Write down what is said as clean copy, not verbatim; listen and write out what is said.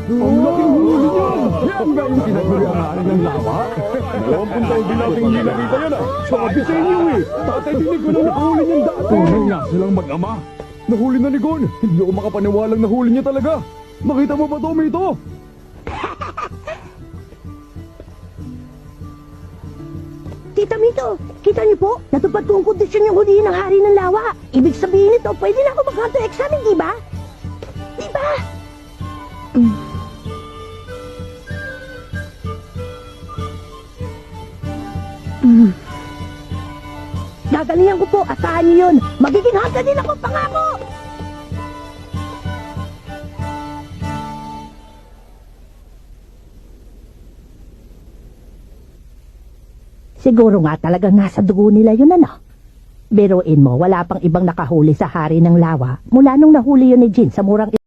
Ang laking huli niyan! Yan ba yung pinaguli ang hari ng lawa? 20 taon din nating hindi nakita yan ah! Sabi sa inyo eh! Tatay dinig ko na nakahuli niyan dati! Tunay nga silang mag-ama! Nahuli na ni Gon! Hindi ako makapaniwalang nahuli niya talaga! Nakita mo ba, Tomito? Tita Mito, kita niyo po? Natupad ko ang kondisyon yung hulihin ng hari ng lawa. Ibig sabihin nito, pwede na ako mag-counter-examine, di ba? Di ba? Gagalingan ko po, asahan niyo yun. Magiging hangga din ako, pangako! Siguro nga talagang nasa dugo nila yun, ano? Biruin mo, wala pang ibang nakahuli sa hari ng lawa mula nung nahuli yun ni Jin sa murang